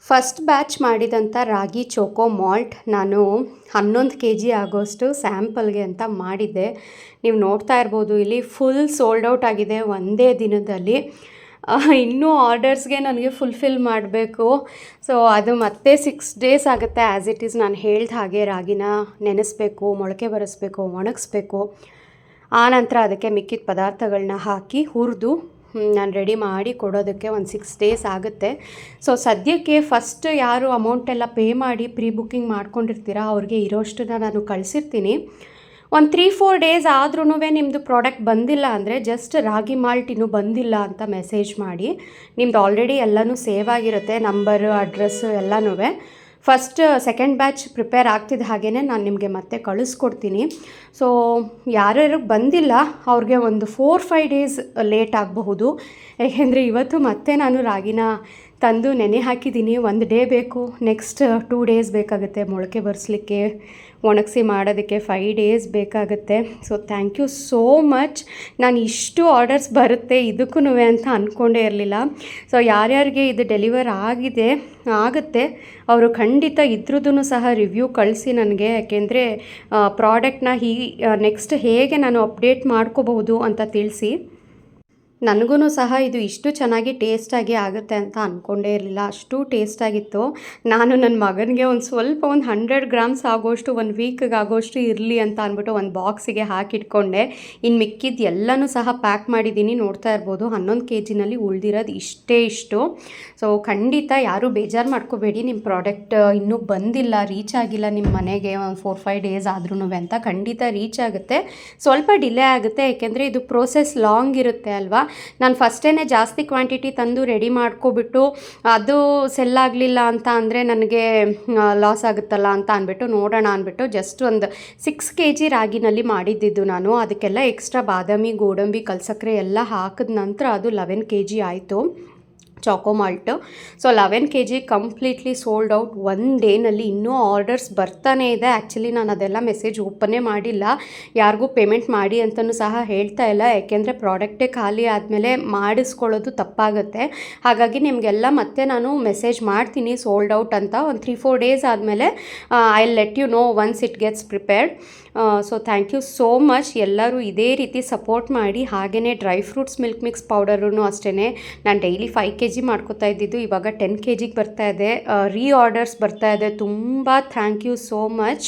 First batch ಮಾಡಿದಂಥ ರಾಗಿ ಚೋಕೋ malt ನಾನು 11 kg ಆಗೋಷ್ಟು ಸ್ಯಾಂಪಲ್ಗೆ ಅಂತ ಮಾಡಿದ್ದೆ. ನೀವು ನೋಡ್ತಾ ಇರ್ಬೋದು ಇಲ್ಲಿ ಫುಲ್ ಸೋಲ್ಡ್ ಔಟ್ ಆಗಿದೆ ಒಂದೇ ದಿನದಲ್ಲಿ. ಇನ್ನೂ ಆರ್ಡರ್ಸ್ಗೆ ನನಗೆ ಫುಲ್ಫಿಲ್ ಮಾಡಬೇಕು. ಸೊ ಅದು ಮತ್ತೆ 6 days ಆಗುತ್ತೆ. ಆ್ಯಸ್ ಇಟ್ ಈಸ್ ನಾನು ಹೇಳ್ದ ಹಾಗೆ ರಾಗಿನ ನೆನೆಸ್ಬೇಕು, ಮೊಳಕೆ ಬರೆಸ್ಬೇಕು, ಒಣಗಿಸ್ಬೇಕು. ಆನಂತರ ಅದಕ್ಕೆ ಮಿಕ್ಕಿದ ಪದಾರ್ಥಗಳನ್ನ ಹಾಕಿ ಹುರಿದು ನಾನು ರೆಡಿ ಮಾಡಿ ಕೊಡೋದಕ್ಕೆ ಒಂದು 6 days ಆಗುತ್ತೆ. ಸೊ ಸದ್ಯಕ್ಕೆ ಫಸ್ಟ್ ಯಾರು ಅಮೌಂಟೆಲ್ಲ ಪೇ ಮಾಡಿ ಪ್ರೀ ಬುಕ್ಕಿಂಗ್ ಮಾಡ್ಕೊಂಡಿರ್ತೀರ ಅವ್ರಿಗೆ ಇರೋಷ್ಟನ್ನ ನಾನು ಕಳಿಸಿರ್ತೀನಿ. ಒಂದು 3-4 days ಆದ್ರೂ ನಿಮ್ಮದು ಪ್ರಾಡಕ್ಟ್ ಬಂದಿಲ್ಲ ಅಂದರೆ ಜಸ್ಟ್ ರಾಗಿ ಮಾಲ್ಟ್ ಇನ್ನೂ ಬಂದಿಲ್ಲ ಅಂತ ಮೆಸೇಜ್ ಮಾಡಿ. ನಿಮ್ಮದು ಆಲ್ರೆಡಿ ಎಲ್ಲನೂ ಸೇವ್ ಆಗಿರುತ್ತೆ, ನಂಬರು, ಅಡ್ರೆಸ್ಸು ಎಲ್ಲನೂ. ಫಸ್ಟ್ ಸೆಕೆಂಡ್ ಬ್ಯಾಚ್ ಪ್ರಿಪೇರ್ ಆಗ್ತಿದ್ದ ಹಾಗೇ ನಾನು ನಿಮಗೆ ಮತ್ತೆ ಕಳಿಸ್ಕೊಡ್ತೀನಿ. ಸೊ ಯಾರ್ಯಾರಿಗೆ ಬಂದಿಲ್ಲ ಅವ್ರಿಗೆ ಒಂದು 4-5 days ಲೇಟ್ ಆಗಬಹುದು. ಏಕೆಂದರೆ ಇವತ್ತು ಮತ್ತೆ ನಾನು ರಾಗಿನ ತಂದು ನೆನೆ ಹಾಕಿದ್ದೀನಿ. 1 day ಬೇಕು, ನೆಕ್ಸ್ಟ್ 2 days ಬೇಕಾಗುತ್ತೆ ಮೊಳಕೆ ಬರೆಸ್ಲಿಕ್ಕೆ, ಒಣಗಿಸಿ ಮಾಡೋದಕ್ಕೆ 5 days ಬೇಕಾಗುತ್ತೆ. So thank you so much. ನಾನು ಇಷ್ಟು ಆರ್ಡರ್ಸ್ ಬರುತ್ತೆ ಇದಕ್ಕೂ ಅಂತ ಅಂದ್ಕೊಂಡೇ ಇರಲಿಲ್ಲ. ಸೊ ಯಾರ್ಯಾರಿಗೆ ಇದು ಡೆಲಿವರ್ ಆಗುತ್ತೆ ಅವರು ಖಂಡಿತ ಇದ್ರದ್ದು ಸಹ ರಿವ್ಯೂ ಕಳಿಸಿ ನನಗೆ. ಯಾಕೆಂದರೆ ಪ್ರಾಡಕ್ಟ್ನ ನೆಕ್ಸ್ಟ್ ಹೇಗೆ ನಾನು ಅಪ್ಡೇಟ್ ಮಾಡ್ಕೋಬಹುದು ಅಂತ ತಿಳಿಸಿ. ನನಗೂ ಸಹ ಇದು ಇಷ್ಟು ಚೆನ್ನಾಗಿ ಟೇಸ್ಟಾಗಿ ಆಗುತ್ತೆ ಅಂತ ಅಂದ್ಕೊಂಡೇ ಇರಲಿಲ್ಲ. ಅಷ್ಟು ಟೇಸ್ಟಾಗಿತ್ತು. ನಾನು ನನ್ನ ಮಗನಿಗೆ ಒಂದು ಸ್ವಲ್ಪ 100 grams ಆಗೋಷ್ಟು 1 weekಗೆ ಆಗೋಷ್ಟು ಇರಲಿ ಅಂತ ಅಂದ್ಬಿಟ್ಟು ಒಂದು ಬಾಕ್ಸಿಗೆ ಹಾಕಿಟ್ಕೊಂಡೆ. ಇನ್ನು ಮಿಕ್ಕಿದ್ದು ಎಲ್ಲನೂ ಸಹ ಪ್ಯಾಕ್ ಮಾಡಿದ್ದೀನಿ. ನೋಡ್ತಾ ಇರ್ಬೋದು 11 kgನಲ್ಲಿ ಉಳಿದಿರೋದು ಇಷ್ಟು. ಸೊ ಖಂಡಿತ ಯಾರೂ ಬೇಜಾರು ಮಾಡ್ಕೋಬೇಡಿ. ನಿಮ್ಮ ಪ್ರಾಡಕ್ಟ್ ಇನ್ನೂ ಬಂದಿಲ್ಲ, ರೀಚ್ ಆಗಿಲ್ಲ ನಿಮ್ಮ ಮನೆಗೆ ಒಂದು 4-5 days ಆದ್ರೂ ಅಂತ. ಖಂಡಿತ ರೀಚ್ ಆಗುತ್ತೆ. ಸ್ವಲ್ಪ ಡಿಲೇ ಆಗುತ್ತೆ ಏಕೆಂದರೆ ಇದು ಪ್ರೋಸೆಸ್ ಲಾಂಗ್ ಇರುತ್ತೆ ಅಲ್ವಾ. ನಾನು ಫಸ್ಟೇ ಜಾಸ್ತಿ ಕ್ವಾಂಟಿಟಿ ತಂದು ರೆಡಿ ಮಾಡ್ಕೊಬಿಟ್ಟು ಅದು ಸೆಲ್ ಆಗಲಿಲ್ಲ ಅಂತ ಅಂದರೆ ನನಗೆ ಲಾಸ್ ಆಗುತ್ತಲ್ಲ ಅಂತ ಅಂದ್ಬಿಟ್ಟು ನೋಡೋಣ ಅಂದ್ಬಿಟ್ಟು ಜಸ್ಟ್ ಒಂದು 6 kg ರಾಗಿನಲ್ಲಿ ಮಾಡಿದ್ದಿದ್ದು ನಾನು. ಅದಕ್ಕೆಲ್ಲ ಎಕ್ಸ್ಟ್ರಾ ಬಾದಾಮಿ, ಗೋಡಂಬಿ, ಕಲ್ಸಕ್ಕರೆ ಎಲ್ಲ ಹಾಕಿದ ನಂತರ ಅದು 11 kg ಆಯಿತು Chacko malt. So 11 kg completely sold out 1 ಡೇನಲ್ಲಿ. ಇನ್ನೂ ಆರ್ಡರ್ಸ್ ಬರ್ತಾನೇ ಇದೆ. ಆ್ಯಕ್ಚುಲಿ ನಾನು ಅದೆಲ್ಲ ಮೆಸೇಜ್ ಓಪನ್ನೇ ಮಾಡಿಲ್ಲ, ಯಾರಿಗೂ ಪೇಮೆಂಟ್ ಮಾಡಿ ಅಂತಲೂ ಸಹ ಹೇಳ್ತಾ ಇಲ್ಲ. ಯಾಕೆಂದರೆ ಪ್ರಾಡಕ್ಟೇ ಖಾಲಿ ಆದಮೇಲೆ ಮಾಡಿಸ್ಕೊಳ್ಳೋದು ತಪ್ಪಾಗುತ್ತೆ. ಹಾಗಾಗಿ ನಿಮಗೆಲ್ಲ ಮತ್ತೆ ನಾನು ಮೆಸೇಜ್ ಮಾಡ್ತೀನಿ ಸೋಲ್ಡ್ ಔಟ್ ಅಂತ. ಒಂದು 3-4 days ಆದಮೇಲೆ I let you know once it gets prepared. So thank you so much. ಎಲ್ಲರೂ ಇದೇ ರೀತಿ ಸಪೋರ್ಟ್ ಮಾಡಿ. ಹಾಗೆಯೇ ಡ್ರೈ ಫ್ರೂಟ್ಸ್ ಮಿಲ್ಕ್ ಮಿಕ್ಸ್ ಪೌಡರೂ ಅಷ್ಟೇ ನಾನು ಡೈಲಿ 5 kg ಮಾಡ್ಕೋತಾ ಇದ್ದಿದ್ದು ಇವಾಗ 10 kgಗೆ ಬರ್ತಾ ಇದೆ. ರೀ ಆರ್ಡರ್ಸ್ ಬರ್ತಾ ಇದೆ. ತುಂಬ ಥ್ಯಾಂಕ್ ಯು ಸೋ ಮಚ್.